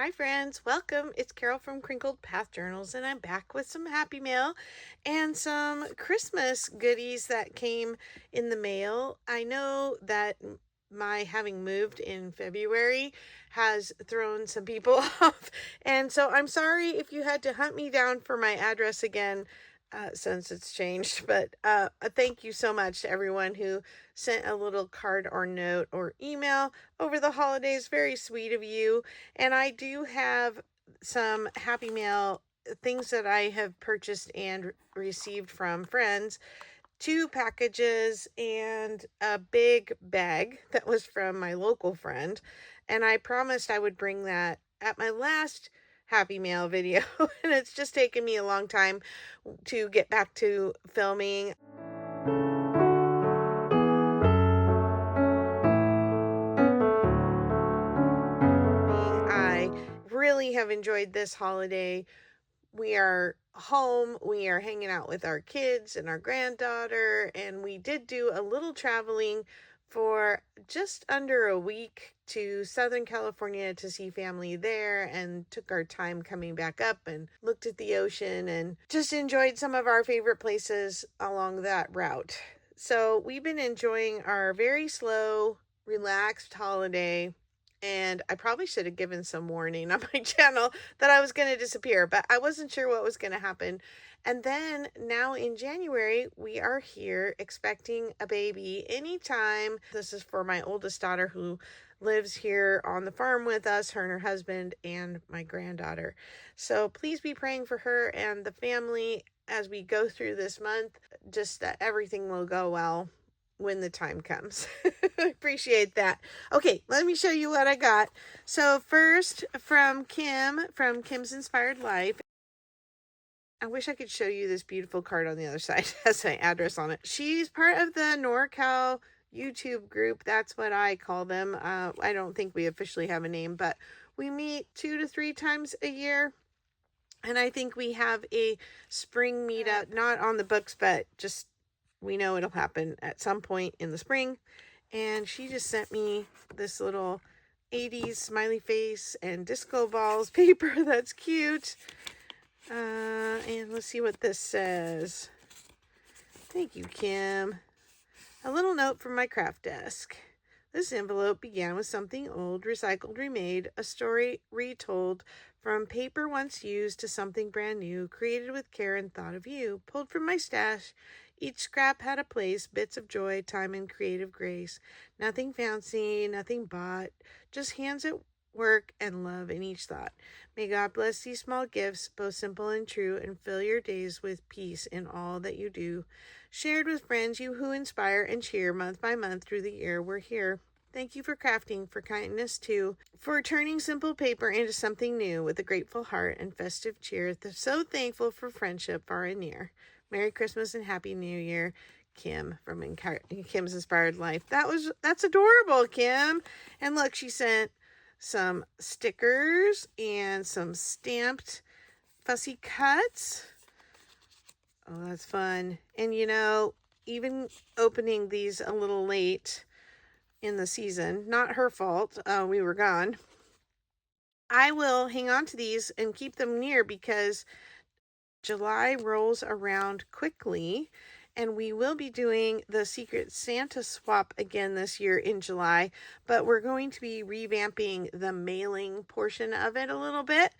Hi friends, welcome. It's Carol from Crinkled Path Journals, and I'm back with some happy mail and some Christmas goodies that came in the mail. I know that my having moved in February has thrown some people off, and so I'm sorry if you had to hunt me down for my address again. Since it's changed, but thank you so much to everyone who sent a little card or note or email over the holidays. Very sweet of you. And I do have some happy mail things that I have purchased and received from friends. 2 packages and a big bag that was from my local friend. And I promised I would bring that at my last happy mail video. And it's just taken me a long time to get back to filming. I really have enjoyed this holiday. We are home, we are hanging out with our kids and our granddaughter, and we did do a little traveling for just under a week to Southern California to see family there, and took our time coming back up and looked at the ocean and just enjoyed some of our favorite places along that route. So we've been enjoying our very slow, relaxed holiday. And I probably should have given some warning on my channel that I was going to disappear, but I wasn't sure what was going to happen. And then now in January, we are here expecting a baby anytime. This is for my oldest daughter who lives here on the farm with us, her and her husband, and my granddaughter. So please be praying for her and the family as we go through this month, just that everything will go well when the time comes. Appreciate that. Okay, let me show you what I got. So first from Kim, from Kim's Inspired Life. I wish I could show you this beautiful card on the other side. It has my address on it. She's part of the NorCal YouTube group. That's what I call them. I don't think we officially have a name, but we meet 2 to 3 times a year. And I think we have a spring meetup, not on the books, but just we know it'll happen at some point in the spring. And she just sent me this little 80s smiley face and disco balls paper. That's cute. And let's see what this says. Thank you, Kim. A little note from my craft desk. This envelope began with something old, recycled, remade, a story retold, from paper once used to something brand new, created with care and thought of you, pulled from my stash. Each scrap had a place, bits of joy, time, and creative grace. Nothing fancy, nothing bought, just hands at work and love in each thought. May God bless these small gifts, both simple and true, and fill your days with peace in all that you do. Shared with friends, you who inspire and cheer month by month through the year, we're here. Thank you for crafting, for kindness too, for turning simple paper into something new with a grateful heart and festive cheer. So thankful for friendship far and near. Merry Christmas and Happy New Year, Kim from Kim's Inspired Life. That's adorable, Kim. And look, she sent some stickers and some stamped fussy cuts. Oh, that's fun. And you know, even opening these a little late in the season, not her fault, we were gone. I will hang on to these and keep them near because July rolls around quickly, and we will be doing the Secret Santa swap again this year in July, but we're going to be revamping the mailing portion of it a little bit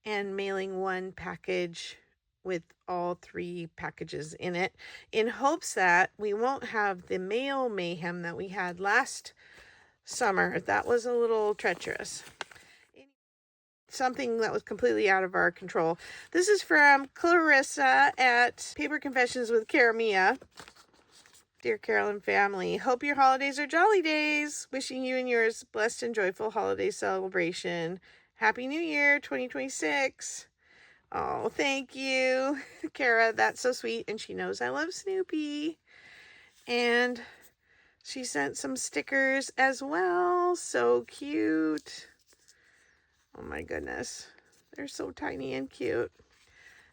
and mailing one package with all 3 packages in it, in hopes that we won't have the mail mayhem that we had last summer. That was a little treacherous. Something that was completely out of our control. This is from Clarissa at Paper Confessions with Karamia. Dear Carolyn family, hope your holidays are jolly days. Wishing you and yours blessed and joyful holiday celebration. Happy New Year 2026. Oh, thank you, Kara. That's so sweet. And she knows I love Snoopy. And she sent some stickers as well. So cute. Oh my goodness. They're so tiny and cute.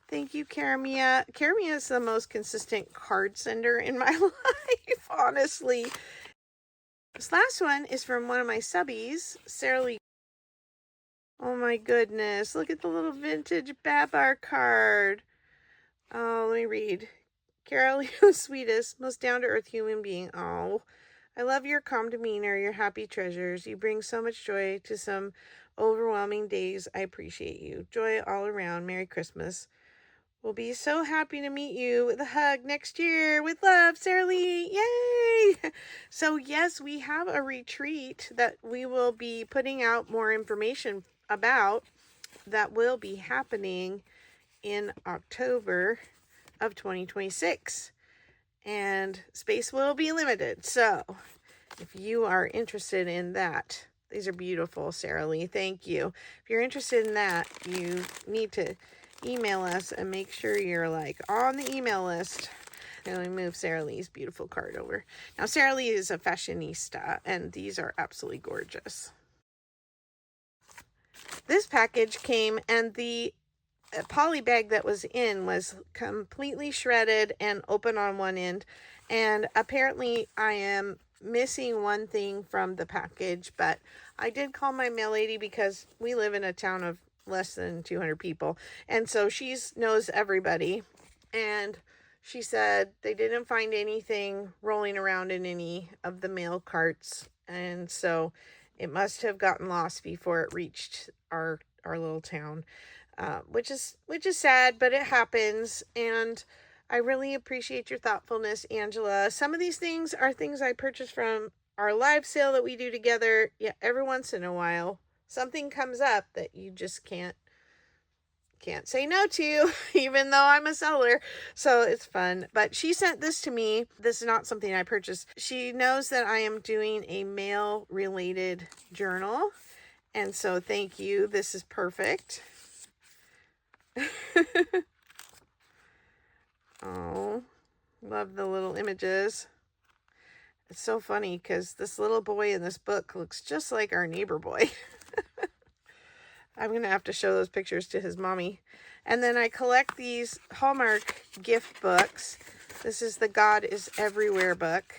Thank you, Karamia. Karamia is the most consistent card sender in my life, honestly. This last one is from one of my subbies, Sarah Lee. Oh my goodness. Look at the little vintage Babar card. Oh, let me read. Carol, you're the sweetest, most down-to-earth human being. Oh, I love your calm demeanor, your happy treasures. You bring so much joy to some overwhelming days. I appreciate you. Joy all around. Merry Christmas. We'll be so happy to meet you with a hug next year. With love, Sarah Lee. Yay! So, yes, we have a retreat that we will be putting out more information about that will be happening in October of 2026. And space will be limited. So, if you are interested in that, these are beautiful, Sarah Lee. Thank you. If you're interested in that, you need to email us and make sure you're like on the email list. And let me move Sarah Lee's beautiful card over. Now, Sarah Lee is a fashionista, and these are absolutely gorgeous. This package came, and the poly bag that was in was completely shredded and open on one end. And apparently I am missing one thing from the package, but I did call my mail lady because we live in a town of less than 200 people. And so she knows everybody. And she said they didn't find anything rolling around in any of the mail carts. And so it must have gotten lost before it reached our little town. Which is sad, but it happens. And I really appreciate your thoughtfulness, Angela. Some of these things are things I purchased from our live sale that we do together. Yeah, every once in a while, something comes up that you just can't say no to, even though I'm a seller. So it's fun. But she sent this to me. This is not something I purchased. She knows that I am doing a mail related journal. And so thank you. This is perfect. Oh, love the little images. It's so funny because this little boy in this book looks just like our neighbor boy. I'm going to have to show those pictures to his mommy. And then I collect these Hallmark gift books. This is the God is Everywhere book.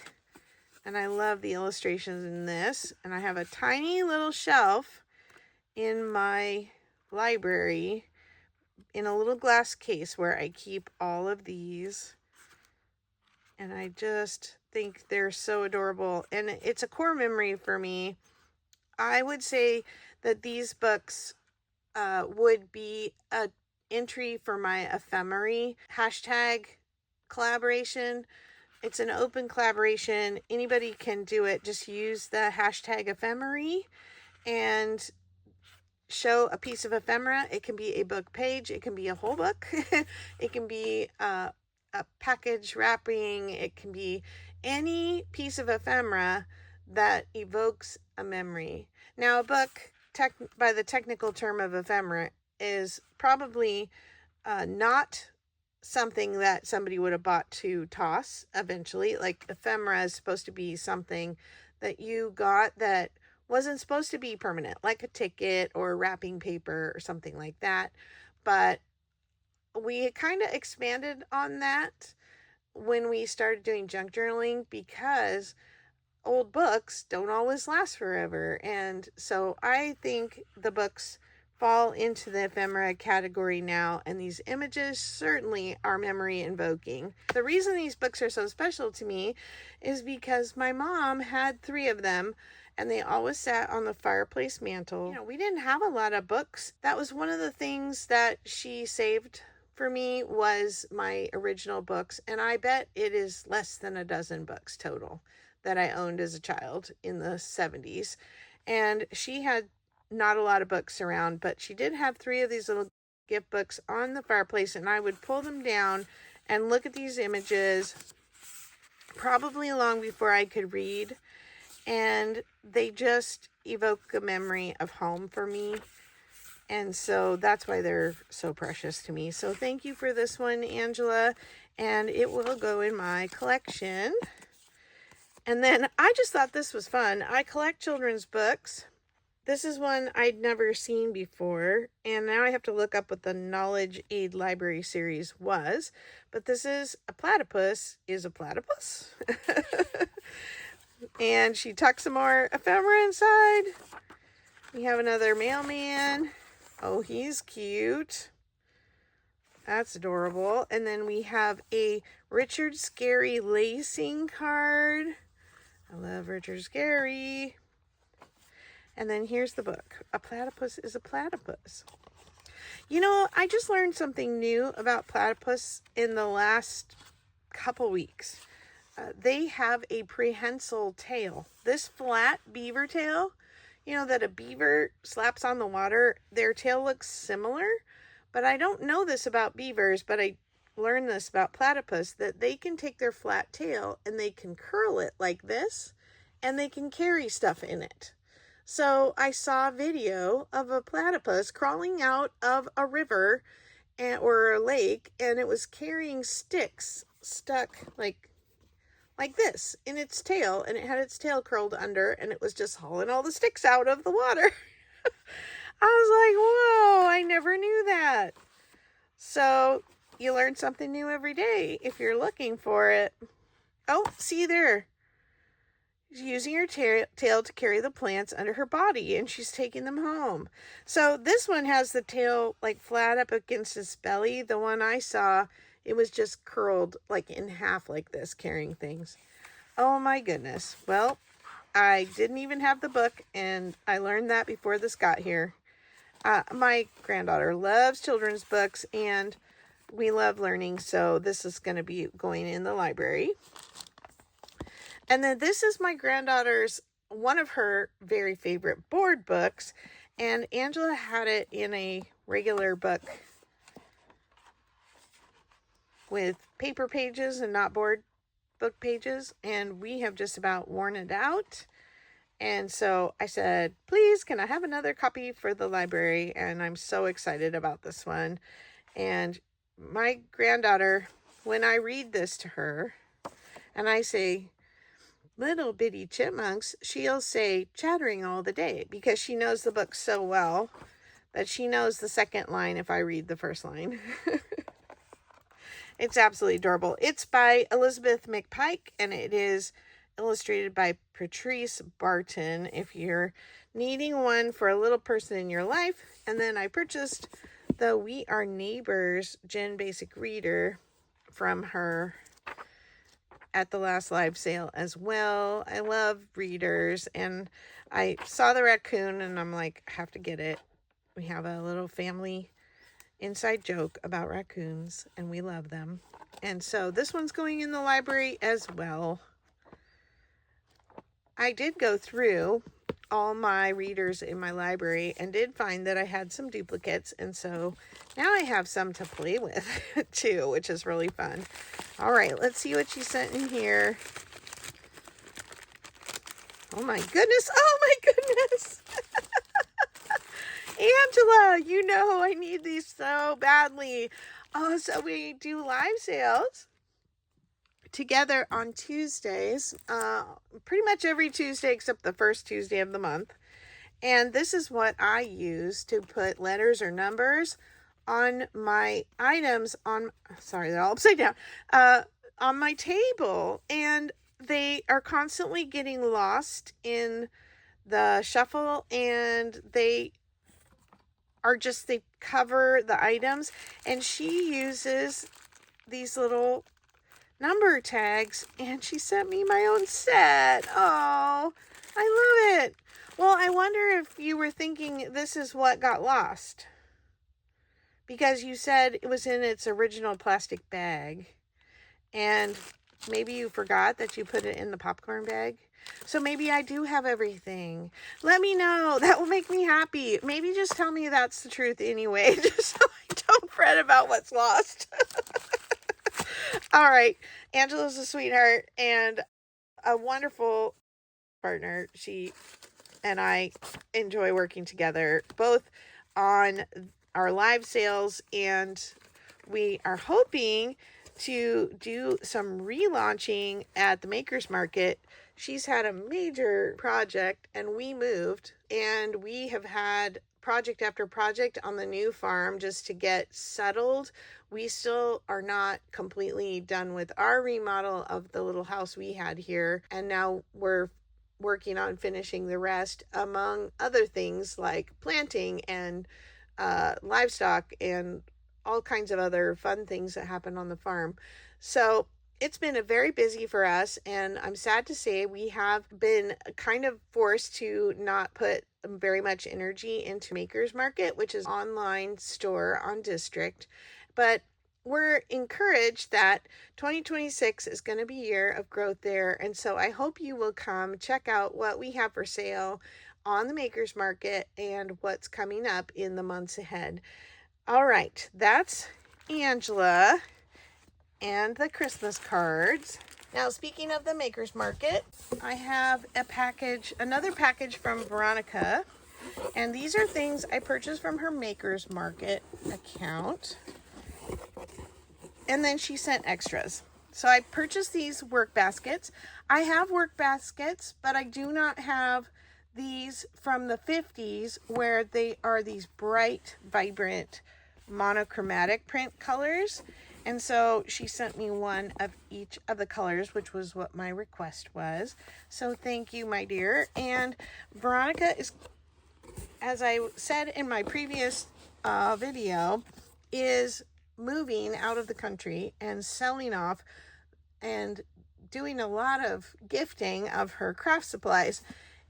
And I love the illustrations in this. And I have a tiny little shelf in my library in a little glass case where I keep all of these. And I just think they're so adorable. And it's a core memory for me. I would say that these books would be a entry for my Ephemory hashtag collaboration. It's an open collaboration. Anybody can do it. Just use the hashtag Ephemory and show a piece of ephemera. It can be a book page. It can be a whole book. It can be a package wrapping. It can be any piece of ephemera that evokes a memory. Now, a book, by the technical term of ephemera, is probably not something that somebody would have bought to toss eventually. Like, ephemera is supposed to be something that you got that wasn't supposed to be permanent, like a ticket or wrapping paper or something like that. But we kind of expanded on that when we started doing junk journaling, because old books don't always last forever. And so I think the books fall into the ephemera category now, and these images certainly are memory invoking. The reason these books are so special to me is because my mom had 3 of them, and they always sat on the fireplace mantle. You know, we didn't have a lot of books. That was one of the things that she saved for me, was my original books, and I bet it is less than a dozen books total that I owned as a child in the 70s. And she had not a lot of books around, but she did have 3 of these little gift books on the fireplace, and I would pull them down and look at these images probably long before I could read, and they just evoke a memory of home for me. And so that's why they're so precious to me. So thank you for this one, Angela, and it will go in my collection. And then I just thought this was fun. I collect children's books. This is one I'd never seen before, and now I have to look up what the Knowledge Aid Library series was. But this is A Platypus is a Platypus. And she tucks some more ephemera inside. We have another mailman. Oh, he's cute. That's adorable. And then we have a Richard Scarry lacing card. I love Richard Scarry. And then here's the book. A platypus is a platypus. You know, I just learned something new about platypus in the last couple weeks. They have a prehensile tail. This flat beaver tail, you know, that a beaver slaps on the water, their tail looks similar. But I don't know this about beavers, but I learned this about platypus, that they can take their flat tail and they can curl it like this, and they can carry stuff in it. So I saw a video of a platypus crawling out of a river or a lake, and it was carrying sticks stuck like this in its tail, and it had its tail curled under, and it was just hauling all the sticks out of the water. I was like, whoa, I never knew that. So you learn something new every day if you're looking for it. Oh, see there. She's using her tail to carry the plants under her body, and she's taking them home. So this one has the tail like flat up against its belly. The one I saw, it was just curled like in half like this, carrying things. Oh my goodness. Well, I didn't even have the book, and I learned that before this got here. My granddaughter loves children's books, and we love learning, so this is going to be going in the library. And then this is my granddaughter's, one of her very favorite board books, and Angela had it in a regular book with paper pages and not board book pages, and we have just about worn it out. And so I said, please, can I have another copy for the library? And I'm so excited about this one. And my granddaughter, when I read this to her and I say, little bitty chipmunks, she'll say chattering all the day, because she knows the book so well that she knows the second line if I read the first line. It's absolutely adorable. It's by Elizabeth McPike, and it is illustrated by Patrice Barton, if you're needing one for a little person in your life. And then I purchased the We Are Neighbors Gen Basic Reader from her at the last live sale as well. I love readers, and I saw the raccoon and I'm like, I have to get it. We have a little family inside joke about raccoons, and we love them. And so this one's going in the library as well. I did go through all my readers in my library and did find that I had some duplicates, and so now I have some to play with too, which is really fun. All right, let's see what she sent in here. Oh my goodness, oh my goodness. Angela, you know I need these so badly. Oh, so we do live sales together on Tuesdays, pretty much every Tuesday except the first Tuesday of the month. And this is what I use to put letters or numbers on my items sorry, they're all upside down, on my table. And they are constantly getting lost in the shuffle, and they cover the items. And she uses these little number tags, and she sent me my own set. Oh, I love it. Well, I wonder if you were thinking this is what got lost, because you said it was in its original plastic bag, and maybe you forgot that you put it in the popcorn bag. So maybe I do have everything. Let me know. That will make me happy. Maybe just tell me that's the truth anyway, just so I don't fret about what's lost. All right. Angela's a sweetheart and a wonderful partner. She and I enjoy working together, both on our live sales, and we are hoping to do some relaunching at the Makers Market. She's had a major project, and we moved, and we have had project after project on the new farm just to get settled. We still are not completely done with our remodel of the little house we had here, and now we're working on finishing the rest, among other things like planting and livestock and all kinds of other fun things that happen on the farm. So it's been a very busy for us, and I'm sad to say we have been kind of forced to not put very much energy into Maker's Market, which is an online store on District. But we're encouraged that 2026 is going to be a year of growth there. And so I hope you will come check out what we have for sale on the Maker's Market and what's coming up in the months ahead. All right, that's Angela and the Christmas cards. Now, speaking of the Maker's Market, I have another package from Veronica. And these are things I purchased from her Maker's Market account. And then she sent extras. So I purchased these work baskets. I have work baskets, but I do not have these from the 50s where they are these bright, vibrant, monochromatic print colors. And so she sent me one of each of the colors, which was what my request was. So thank you, my dear. And Veronica is, as I said in my previous video, is moving out of the country and selling off and doing a lot of gifting of her craft supplies.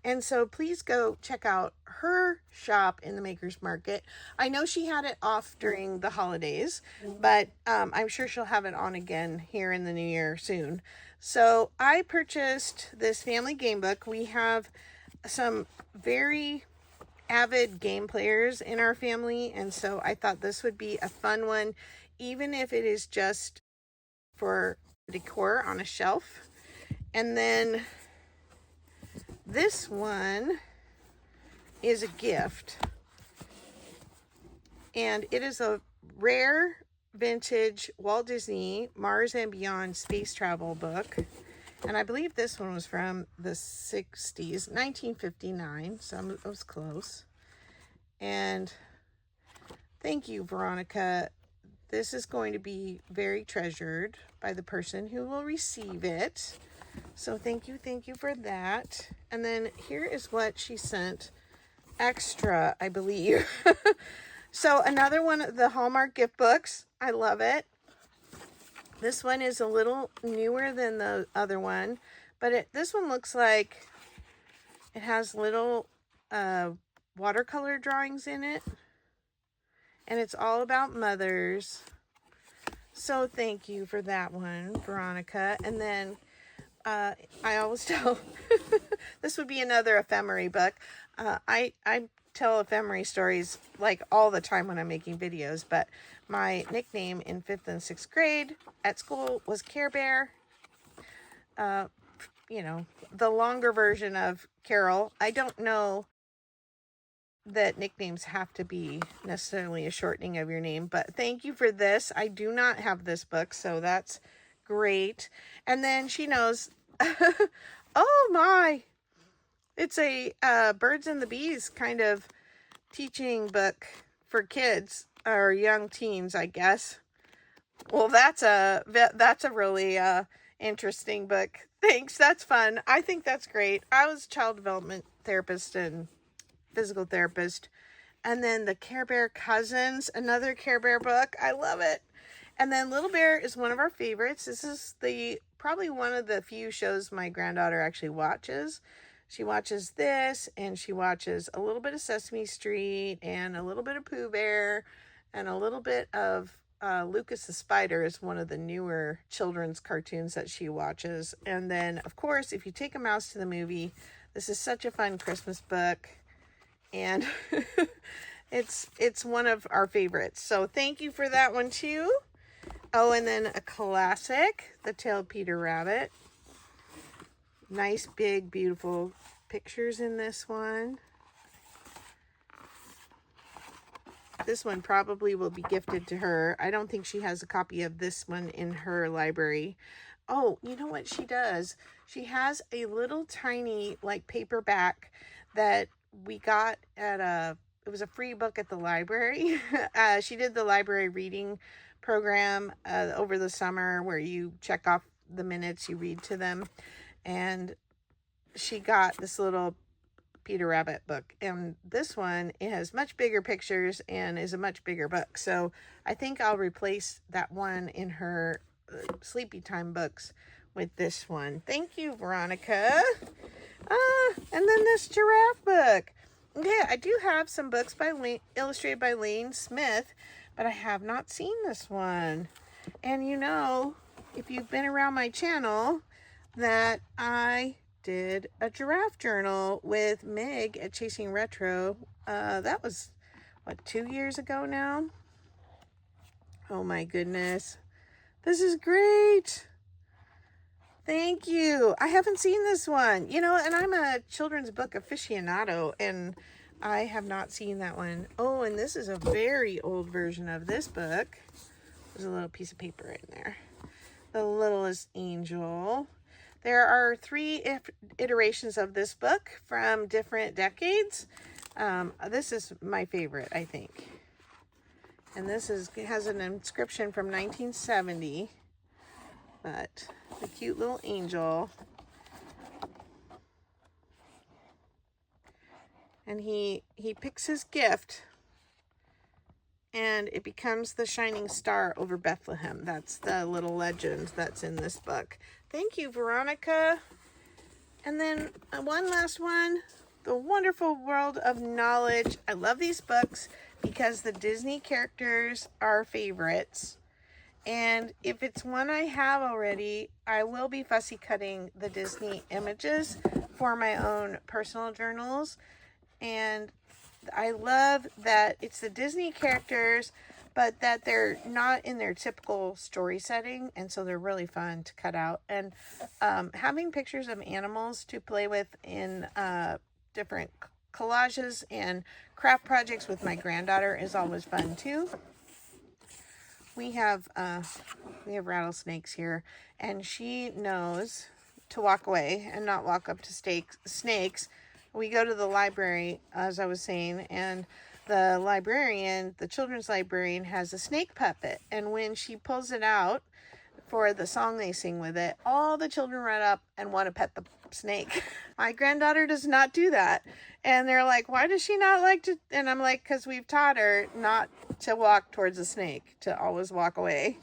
And so please go check out her shop in the Maker's Market. I know she had it off during the holidays, but I'm sure she'll have it on again here in the new year soon. So I purchased this family game book. We have some very avid game players in our family, and so I thought this would be a fun one, even if it is just for decor on a shelf. And then this one is a gift, and it is a rare vintage Walt Disney Mars and Beyond space travel book. And I believe this one was from the 60s, 1959, so I was close. And thank you, Veronica. This is going to be very treasured by the person who will receive it. So thank you for that. And then here is what she sent extra, I believe. So another one of the Hallmark gift books. I love it. This one is a little newer than the other one, but this one looks like it has little watercolor drawings in it, and it's all about mothers. So thank you for that one, Veronica. And then I always tell this would be another Ephemory book. I tell Ephemory stories like all the time when I'm making videos, but my nickname in 5th and 6th grade at school was Care Bear. You know, the longer version of Carol. I don't know that nicknames have to be necessarily a shortening of your name, but thank you for this. I do not have this book, so that's great. And then she knows, oh my, it's a birds and the bees kind of teaching book for kids or young teens, I guess. Well, that's a really interesting book. Thanks. That's fun. I think that's great. I was a child development therapist and physical therapist. And then the Care Bear Cousins, another Care Bear book. I love it. And then Little Bear is one of our favorites. This is probably one of the few shows my granddaughter actually watches. She watches this, and she watches a little bit of Sesame Street and a little bit of Pooh Bear and a little bit of Lucas the Spider is one of the newer children's cartoons that she watches. And then, of course, If You Take a Mouse to the Movie, this is such a fun Christmas book. And it's one of our favorites. So thank you for that one too. Oh, and then a classic, The Tale of Peter Rabbit. Nice, big, beautiful pictures in this one. This one probably will be gifted to her. I don't think she has a copy of this one in her library. Oh, you know what she does? She has a little tiny, like, paperback that we got at it was a free book at the library. She did the library reading program over the summer where you check off the minutes you read to them. And she got this little Peter Rabbit book, and this one, it has much bigger pictures and is a much bigger book. So I think I'll replace that one in her sleepy time books with this one. Thank you, Veronica. And then this giraffe book. Okay, I do have some books by illustrated by Lane Smith, but I have not seen this one. And you know, if you've been around my channel, that I did a giraffe journal with Meg at Chasing Retro. That was, what, 2 years ago now? Oh my goodness. This is great. Thank you. I haven't seen this one. You know, and I'm a children's book aficionado, and I have not seen that one. Oh, and this is a very old version of this book. There's a little piece of paper in there. The Littlest Angel. There are 3 iterations of this book from different decades. This is my favorite, I think. And this has an inscription from 1970. But the cute little angel. And he picks his gift, and it becomes the shining star over Bethlehem. That's the little legend that's in this book. Thank you, Veronica. And then one last one, The Wonderful World of Knowledge. I love these books because the Disney characters are favorites. And if it's one I have already, I will be fussy cutting the Disney images for my own personal journals. And I love that it's the Disney characters, but that they're not in their typical story setting. And so they're really fun to cut out. And having pictures of animals to play with in different collages and craft projects with my granddaughter is always fun too. We have rattlesnakes here, and she knows to walk away and not walk up to snakes. We go to the library, as I was saying, and the librarian, the children's librarian, has a snake puppet, and when she pulls it out for the song they sing with it, all the children run up and want to pet the snake. My granddaughter does not do that. And they're like, why does she not like to? And I'm like, because we've taught her not to walk towards a snake, to always walk away.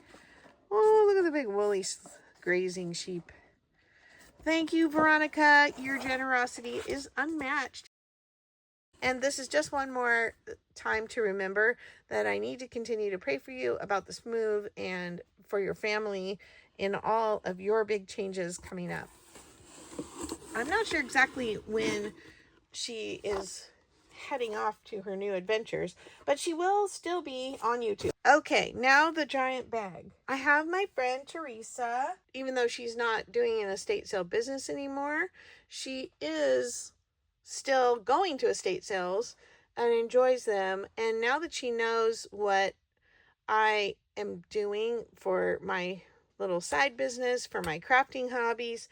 Oh, look at the big woolly grazing sheep. Thank you, Veronica. Your generosity is unmatched. And this is just one more time to remember that I need to continue to pray for you about this move and for your family in all of your big changes coming up. I'm not sure exactly when she is heading off to her new adventures, but she will still be on YouTube. Okay, now the giant bag. I have my friend Teresa. Even though she's not doing an estate sale business anymore, she is still going to estate sales and enjoys them. And now that she knows what I am doing for my little side business, for my crafting hobbies,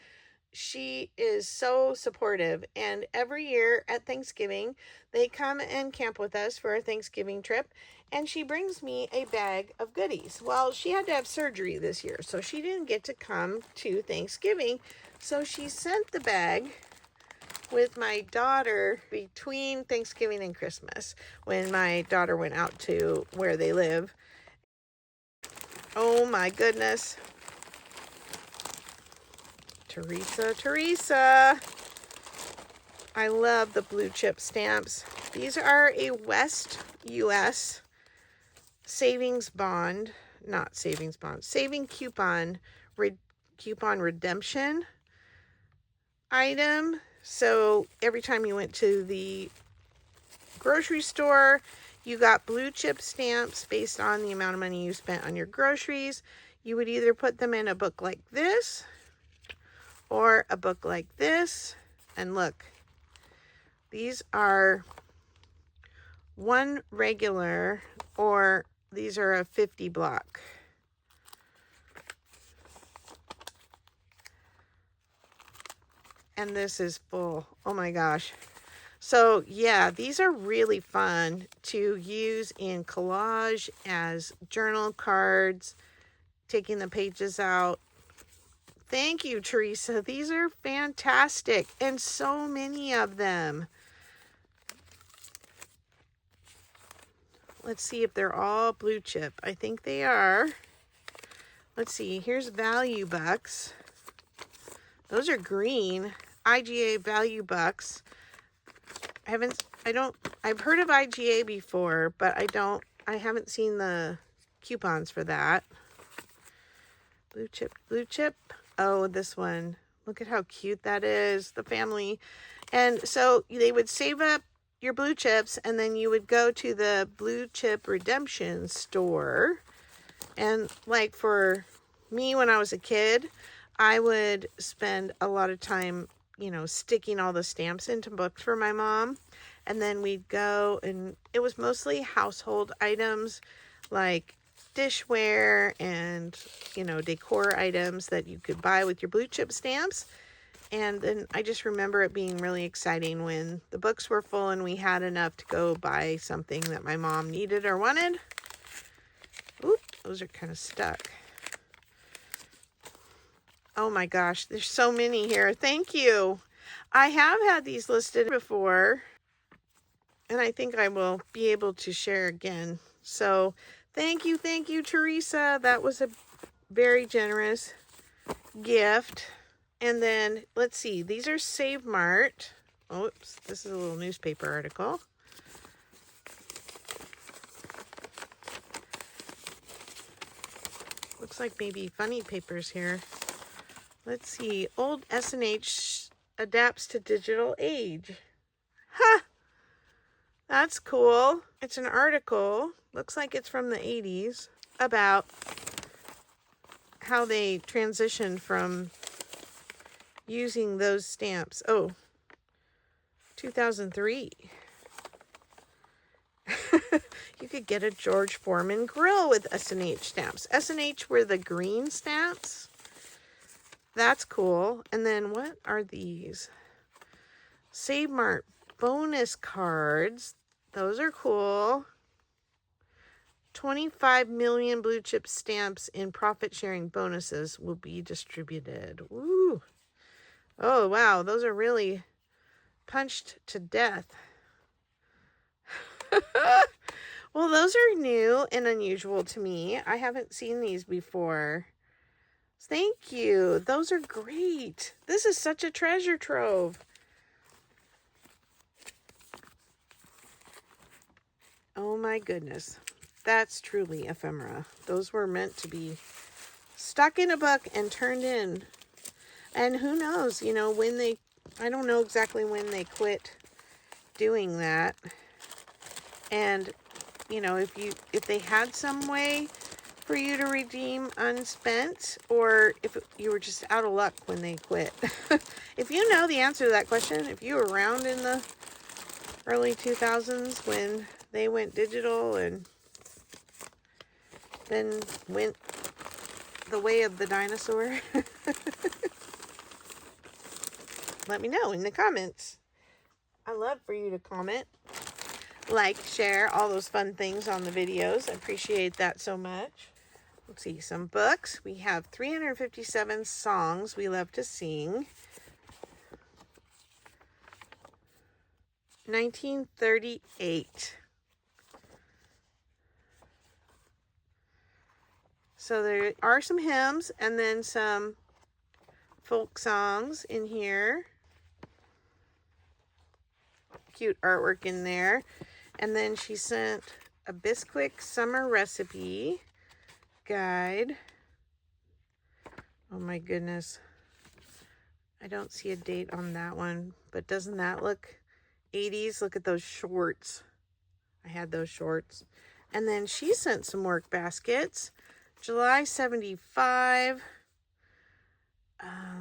she is so supportive. And every year at Thanksgiving, they come and camp with us for a Thanksgiving trip, and she brings me a bag of goodies. Well, she had to have surgery this year, so she didn't get to come to Thanksgiving. So she sent the bag with my daughter between Thanksgiving and Christmas, when my daughter went out to where they live. Oh my goodness. Teresa. I love the blue chip stamps. These are a West US saving coupon redemption item. So every time you went to the grocery store, you got blue chip stamps based on the amount of money you spent on your groceries. You would either put them in a book like this or a book like this. And look, these are one regular, or these are a 50 block. And this is full. Oh my gosh. So yeah, these are really fun to use in collage, as journal cards, taking the pages out, Thank you, Teresa. These are fantastic, and so many of them. Let's see if they're all blue chip. I think they are. Let's see. Here's value bucks. Those are green. IGA value bucks. I've heard of IGA before, but I haven't seen the coupons for that. Blue chip. Oh, this one. Look at how cute that is. The family. And so they would save up your blue chips, and then you would go to the blue chip redemption store. And like for me, when I was a kid, I would spend a lot of time, sticking all the stamps into books for my mom. And then we'd go, and it was mostly household items like dishware and, decor items that you could buy with your blue chip stamps. And then I just remember it being really exciting when the books were full and we had enough to go buy something that my mom needed or wanted. Oop, those are kind of stuck. Oh my gosh, there's so many here. Thank you. I have had these listed before, and I think I will be able to share again. So thank you, Teresa. That was a very generous gift. And then, let's see, these are Save Mart. Oops, this is a little newspaper article. Looks like maybe funny papers here. Let's see, old S&H adapts to digital age. Ha! That's cool. It's an article, looks like it's from the 80s, about how they transitioned from using those stamps. Oh, 2003. You could get a George Foreman grill with S&H stamps. S&H were the green stamps. That's cool. And then what are these? Save Mart bonus cards. Those are cool. 25 million blue chip stamps in profit sharing bonuses will be distributed. Woo! Oh, wow. Those are really punched to death. Well, those are new and unusual to me. I haven't seen these before. Thank you. Those are great. This is such a treasure trove. Oh my goodness. That's truly ephemera. Those were meant to be stuck in a book and turned in. And who knows, I don't know exactly when they quit doing that. And, if they had some way for you to redeem unspent, or if you were just out of luck when they quit. If you know the answer to that question, if you were around in the early 2000s when they went digital and then went the way of the dinosaur, let me know in the comments. I love for you to comment, like, share, all those fun things on the videos. I appreciate that so much. Let's see, some books. We have 357 songs we love to sing. 1938. So there are some hymns and then some folk songs in here. Cute artwork in there. And then she sent a Bisquick summer recipe guide. Oh my goodness. I don't see a date on that one, but doesn't that look 80s? Look at those shorts. I had those shorts. And then she sent some work baskets. July 75.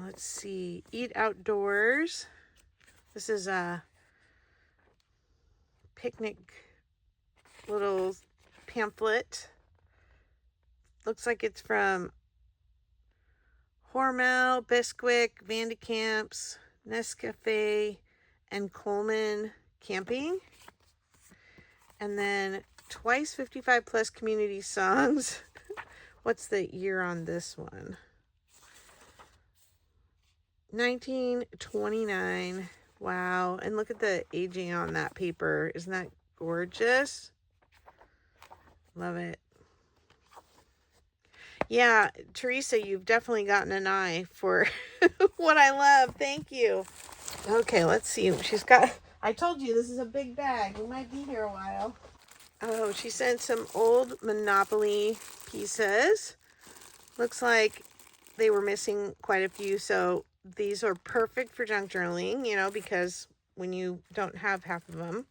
Let's see. Eat Outdoors. This is a picnic little pamphlet. Looks like it's from Hormel, Bisquick, Vandekamps, Nescafe, and Coleman Camping. And then twice 55 plus community songs. What's the year on this one? 1929. Wow. And look at the aging on that paper. Isn't that gorgeous? Love it. Yeah, Teresa, you've definitely gotten an eye for what I love. Thank you. Okay, let's see. She's got, I told you this is a big bag. We might be here a while. Oh, she sent some old Monopoly pieces. Looks like they were missing quite a few, so these are perfect for junk journaling, you know, because when you don't have half of them,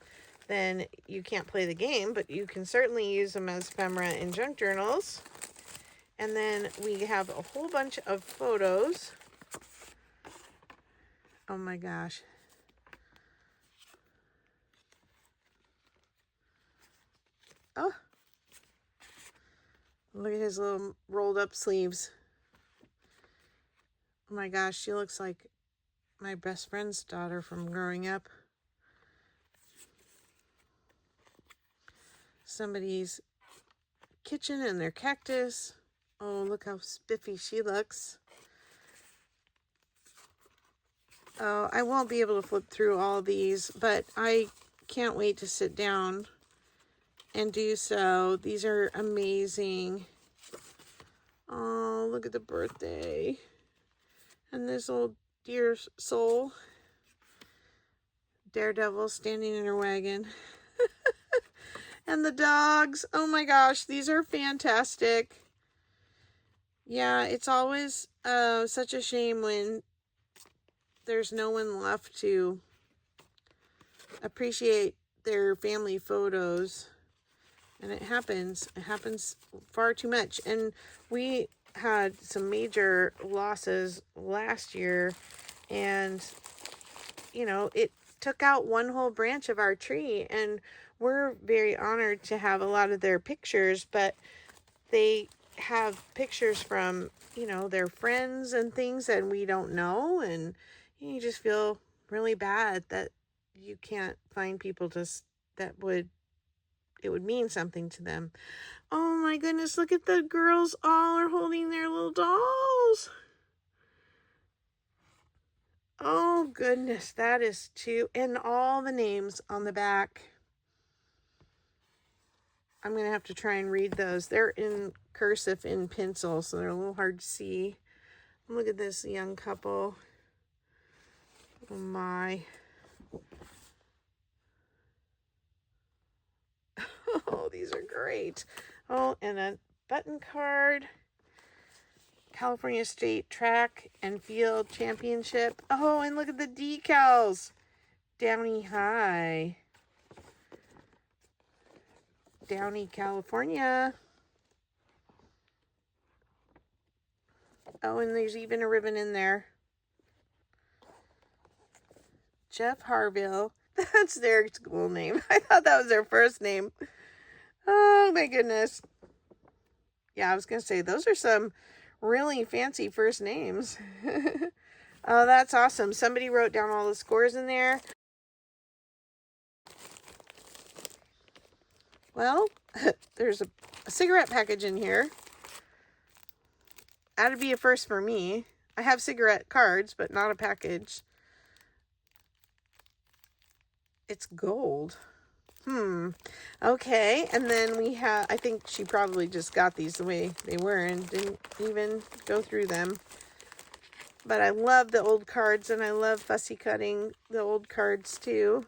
then you can't play the game, but you can certainly use them as ephemera in junk journals. And then we have a whole bunch of photos. Oh my gosh. Oh, look at his little rolled up sleeves. Oh my gosh, she looks like my best friend's daughter from growing up. Somebody's kitchen and their cactus. Oh, look how spiffy she looks. Oh, I won't be able to flip through all these, but I can't wait to sit down and do so. These are amazing. Oh, look at the birthday. And this old dear soul. Daredevil standing in her wagon. And the dogs. Oh my gosh, these are fantastic. Yeah, it's always such a shame when there's no one left to appreciate their family photos. And it happens far too much. And we had some major losses last year, and you know, it took out one whole branch of our tree, and we're very honored to have a lot of their pictures, but they have pictures from, you know, their friends and things that we don't know, and you just feel really bad that you can't find people that it would mean something to them. Oh my goodness, look at the girls all are holding their little dolls. Oh goodness, that is too, and all the names on the back. I'm going to have to try and read those. They're in cursive in pencil, so they're a little hard to see. Look at this young couple. Oh my. Oh, these are great. Oh, and a button card. California State Track and Field Championship. Oh, and look at the decals. Downey High. Downey, California. Oh, and there's even a ribbon in there. Jeff Harville. That's their school name. I thought that was their first name. Oh, my goodness. Yeah, I was going to say, those are some really fancy first names. Oh, that's awesome. Somebody wrote down all the scores in there. Well, there's a cigarette package in here. That'd be a first for me. I have cigarette cards, but not a package. It's gold. Okay, and then we have, I think she probably just got these the way they were and didn't even go through them. But I love the old cards, and I love fussy cutting the old cards too.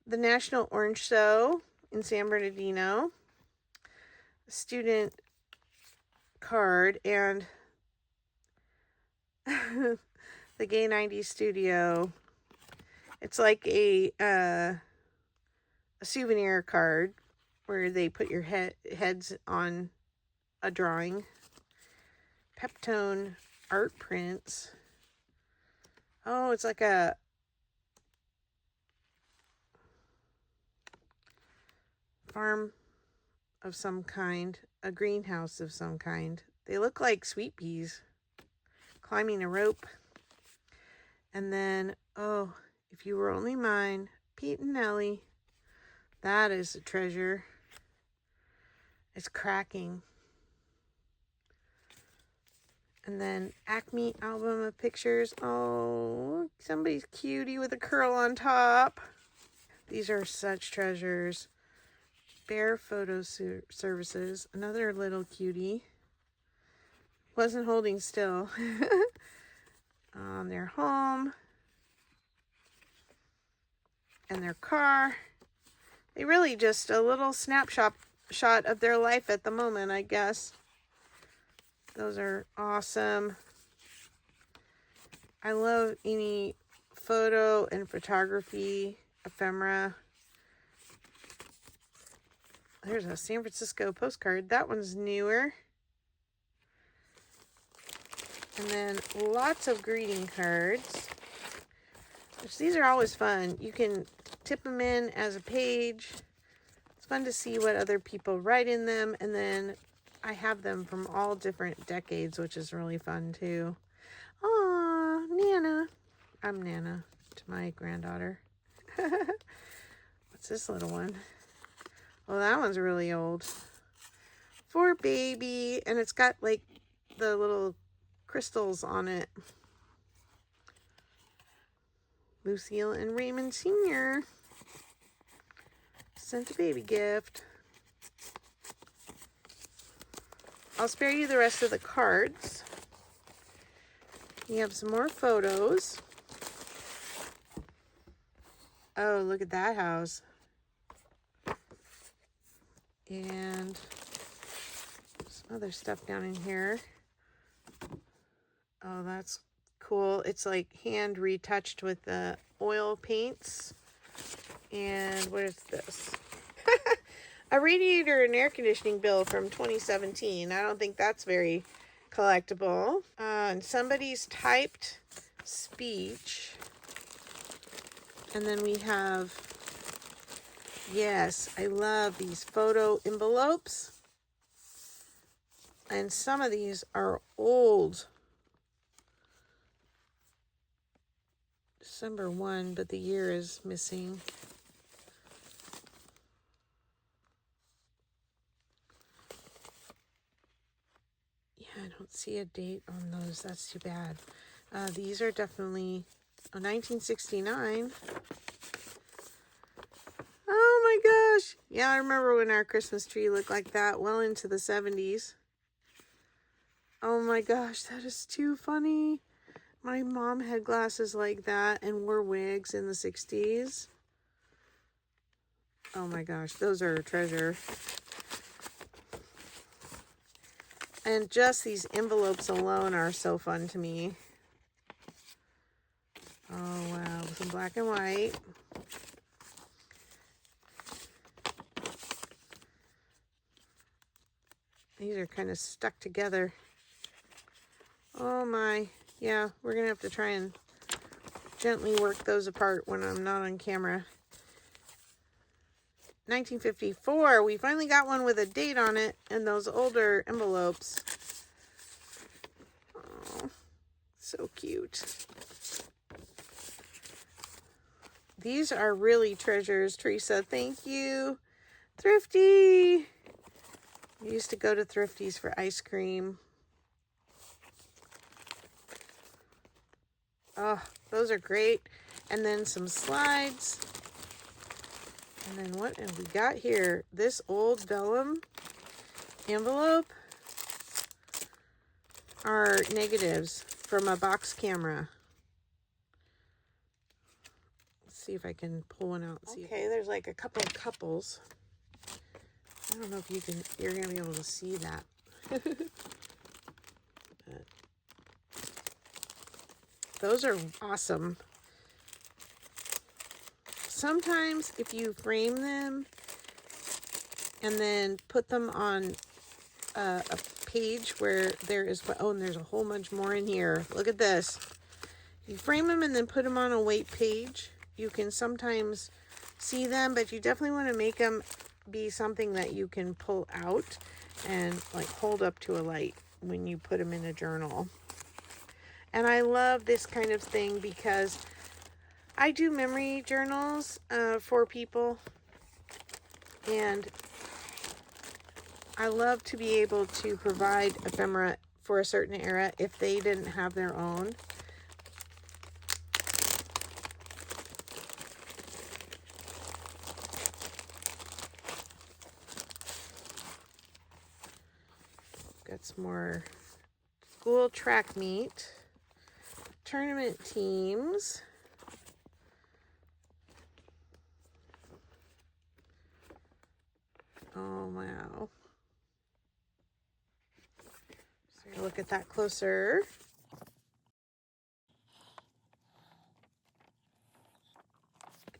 The National Orange Show in San Bernardino. Student card, and the Gay 90s Studio. It's like a souvenir card where they put your heads on a drawing. Peptone art prints. Oh, it's like a farm of some kind, a greenhouse of some kind. They look like sweet peas climbing a rope. And then, oh, if you were only mine, Pete and Nellie. That is a treasure. It's cracking. And then Acme album of pictures. Oh, somebody's cutie with a curl on top. These are such treasures. Bear Photo Services. Another little cutie. Wasn't holding still. Their home. And their car. They really just a little snapshot of their life at the moment, I guess. Those are awesome. I love any photo and photography ephemera. There's a San Francisco postcard. That one's newer. And then lots of greeting cards. Which these are always fun. You can tip them in as a page. It's fun to see what other people write in them. And then I have them from all different decades, which is really fun too. Aw, Nana. I'm Nana to my granddaughter. What's this little one? Oh, that one's really old. For baby. And it's got like the little crystals on it. Lucille and Raymond Sr. sent a baby gift. I'll spare you the rest of the cards. You have some more photos. Oh, look at that house. And some other stuff down in here. Oh, that's cool. It's like hand retouched with the oil paints. And what is this? A radiator and air conditioning bill from 2017. I don't think that's very collectible. And somebody's typed speech. And then we have, yes, I love these photo envelopes. And some of these are old. December 1, but the year is missing. Yeah, I don't see a date on those. That's too bad. These are definitely 1969. Oh my gosh. Yeah, I remember when our Christmas tree looked like that, well into the 70s. Oh my gosh, that is too funny. My mom had glasses like that and wore wigs in the 60s. Oh my gosh, those are a treasure. And just these envelopes alone are so fun to me. Oh wow, some black and white. These are kind of stuck together. Oh my. Yeah, we're going to have to try and gently work those apart when I'm not on camera. 1954. We finally got one with a date on it and those older envelopes. Oh, so cute. These are really treasures, Teresa. Thank you. Thrifty. I used to go to Thrifty's for ice cream. Oh, those are great. And then some slides. And then what have we got here? This old vellum envelope are negatives from a box camera. Let's see if I can pull one out. Okay, there's like a couple of couples. I don't know if you're going to be able to see that. Those are awesome. Sometimes if you frame them and then put them on a page where there is, oh, and there's a whole bunch more in here. Look at this. You frame them and then put them on a white page. You can sometimes see them, but you definitely want to make them be something that you can pull out and like hold up to a light when you put them in a journal. And I love this kind of thing because I do memory journals for people. And I love to be able to provide ephemera for a certain era if they didn't have their own. Got some more school track meet, tournament teams. Oh, wow. So look at that closer.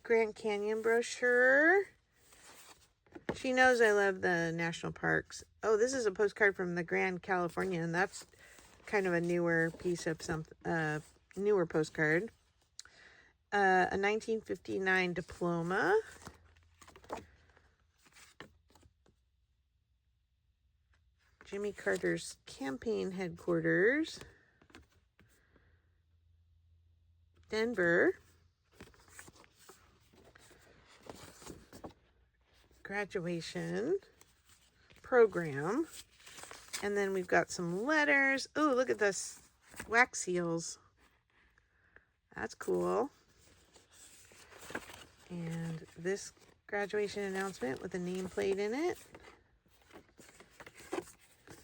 Grand Canyon brochure. She knows I love the national parks. Oh, this is a postcard from the Grand California, and that's kind of a newer piece of something, newer postcard. A 1959 diploma. Jimmy Carter's campaign headquarters. Denver. Graduation program. And then we've got some letters. Oh, look at this. Wax seals. That's cool. And this graduation announcement with a nameplate in it.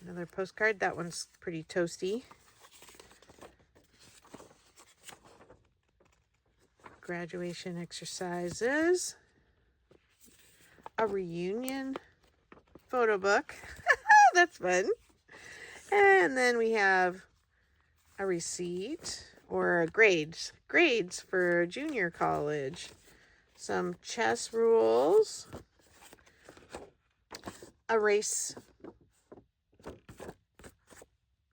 Another postcard. That one's pretty toasty. Graduation exercises. A reunion photo book. That's fun. And then we have a receipt or grades for junior college. Some chess rules. A race,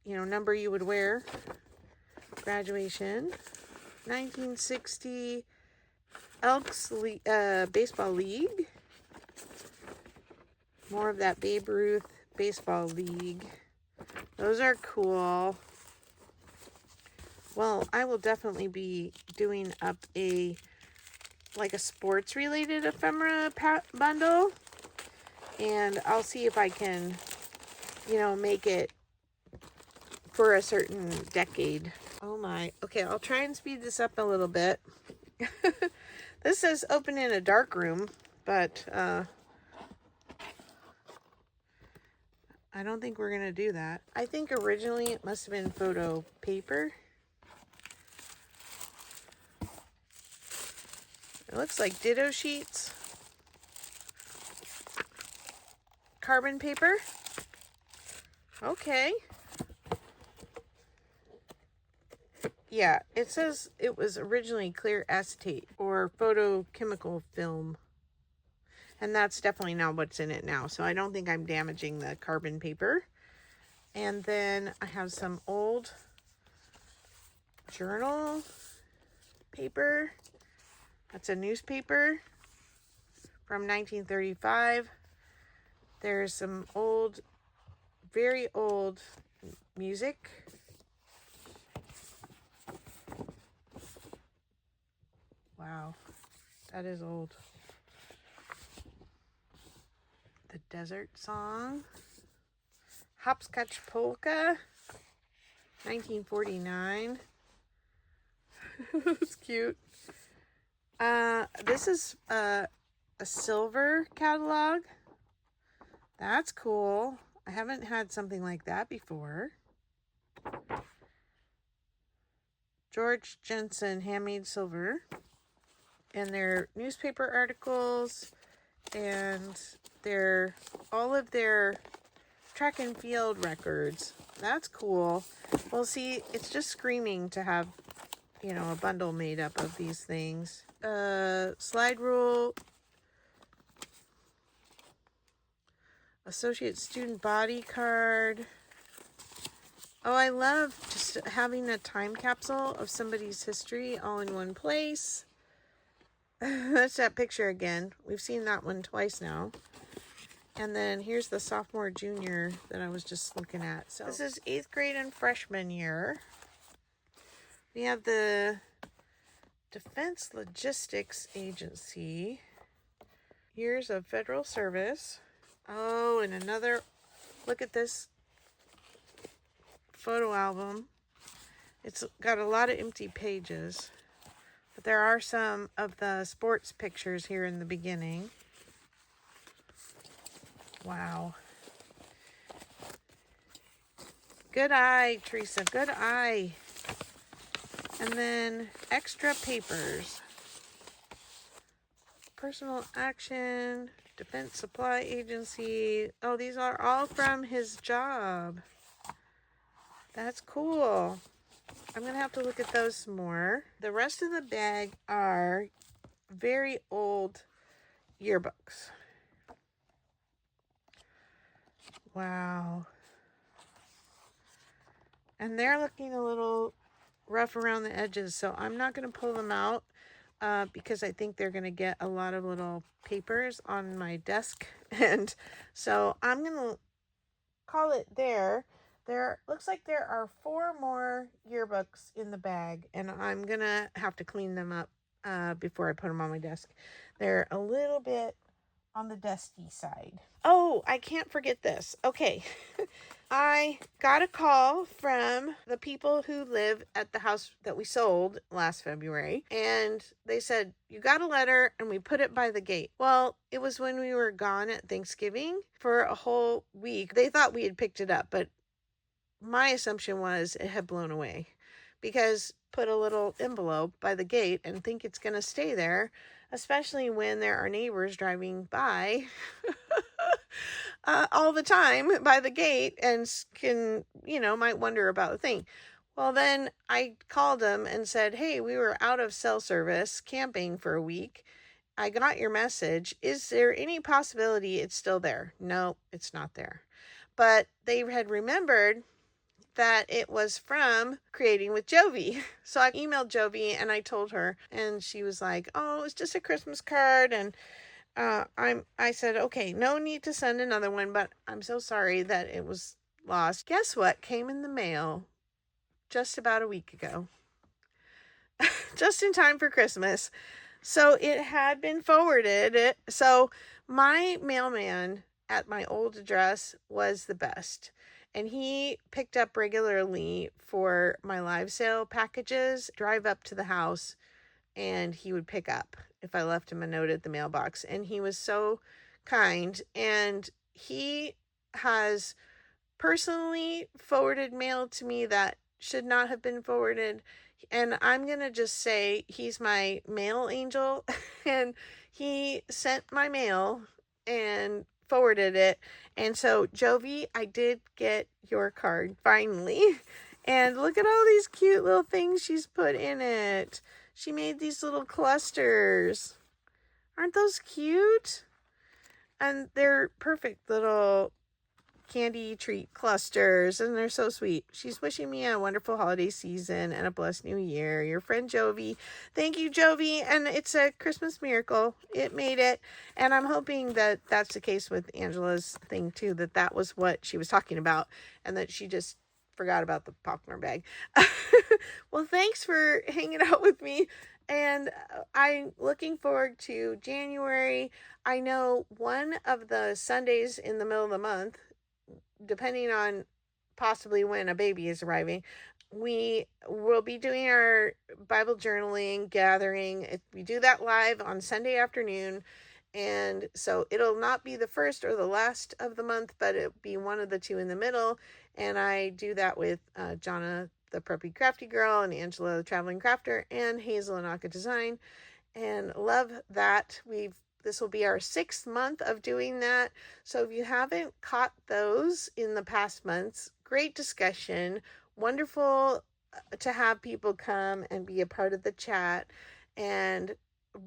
number you would wear. Graduation. 1960 Elks Baseball League. More of that Babe Ruth Baseball League. Those are cool. Well, I will definitely be doing up a sports related ephemera bundle. And I'll see if I can, make it for a certain decade. Oh my. Okay, I'll try and speed this up a little bit. This says open in a dark room, but I don't think we're going to do that. I think originally it must have been photo paper. It looks like ditto sheets. Carbon paper. Okay. Yeah, it says it was originally clear acetate or photochemical film. And that's definitely not what's in it now. So I don't think I'm damaging the carbon paper. And then I have some old journal paper. That's a newspaper from 1935. There's some old, very old music. Wow, that is old. The Desert Song. Hopscotch Polka. 1949. That's cute. This is a silver catalog. That's cool. I haven't had something like that before. George Jensen Handmade Silver. And their newspaper articles and all of their track and field records. That's cool. Well, see, it's just screaming to have, a bundle made up of these things. Slide rule. Associate student body card. Oh, I love just having a time capsule of somebody's history all in one place. That's that picture again. We've seen that one twice now. And then here's the sophomore, junior that I was just looking at. So this is 8th grade and freshman year. We have the Defense Logistics Agency. Years of federal service. Oh, and another, look at this photo album. It's got a lot of empty pages, but there are some of the sports pictures here in the beginning. Wow. Good eye, Teresa. Good eye. And then extra papers. Personal action, Defense Supply Agency. Oh, these are all from his job. That's cool. I'm going to have to look at those some more. The rest of the bag are very old yearbooks. Wow. And they're looking a little rough around the edges, so I'm not going to pull them out because I think they're going to get a lot of little papers on my desk. And so I'm going to call it there. There looks like there are 4 more yearbooks in the bag, and I'm going to have to clean them up before I put them on my desk. They're a little bit on the dusty side. Oh, I can't forget this. Okay. I got a call from the people who live at the house that we sold last February, and they said, you got a letter, and we put it by the gate. Well, it was when we were gone at Thanksgiving for a whole week. They thought we had picked it up, but my assumption was it had blown away, because put a little envelope by the gate and think it's going to stay there, especially when there are neighbors driving by all the time by the gate and might wonder about the thing. Well, then I called them and said, hey, we were out of cell service camping for a week. I got your message. Is there any possibility it's still there? No, it's not there. But they had remembered that it was from Creating with Jovi. So I emailed Jovi and I told her, and she was like, oh, it's just a Christmas card. And I said, okay, no need to send another one, but I'm so sorry that it was lost. Guess what came in the mail just about a week ago? Just in time for Christmas. So it had been forwarded. So my mailman at my old address was the best. And he picked up regularly for my live sale packages, drive up to the house, and he would pick up if I left him a note at the mailbox. And he was so kind. And he has personally forwarded mail to me that should not have been forwarded. And I'm going to just say he's my mail angel. And he sent my mail and forwarded it. And so, Jovi, I did get your card finally. And look at all these cute little things she's put in it. She made these little clusters. Aren't those cute? And they're perfect little candy treat clusters, and they're so sweet. She's wishing me a wonderful holiday season and a blessed new year. Your friend Jovi. Thank you, Jovi. And it's a Christmas miracle. It made it. And I'm hoping that that's the case with Angela's thing too, that was what she was talking about, and that she just forgot about the popcorn bag. Well, thanks for hanging out with me. And I'm looking forward to January. I know one of the Sundays in the middle of the month, depending on possibly when a baby is arriving, we will be doing our Bible journaling gathering. We do that live on Sunday afternoon. And so it'll not be the first or the last of the month, but it'll be one of the two in the middle. And I do that with Jonna, the preppy crafty girl, and Angela, the traveling crafter, and Hazel and Aka Design. And love that. This will be our 6th month of doing that. So if you haven't caught those in the past months, great discussion. Wonderful to have people come and be a part of the chat. And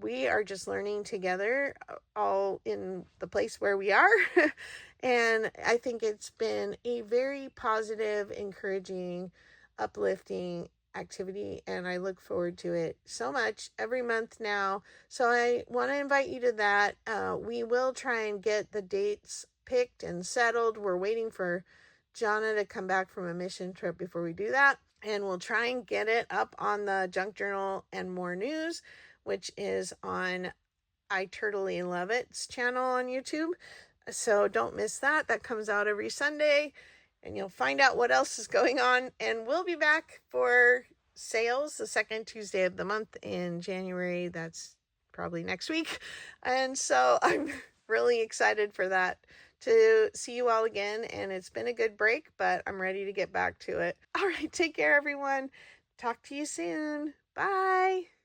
we are just learning together, all in the place where we are. And I think it's been a very positive, encouraging, uplifting activity, and I look forward to it so much every month now. So I want to invite you to that. We will try and get the dates picked and settled. We're waiting for Jonna to come back from a mission trip before we do that, and we'll try and get it up on the Junk Journal and More News, which is on I Turtly Love It's channel on YouTube. So don't miss that. That comes out every Sunday. and you'll find out what else is going on. And we'll be back for sales the second Tuesday of the month in January. That's probably next week. And so I'm really excited for that, to see you all again. And it's been a good break, but I'm ready to get back to it. All right, take care, everyone. Talk to you soon. Bye.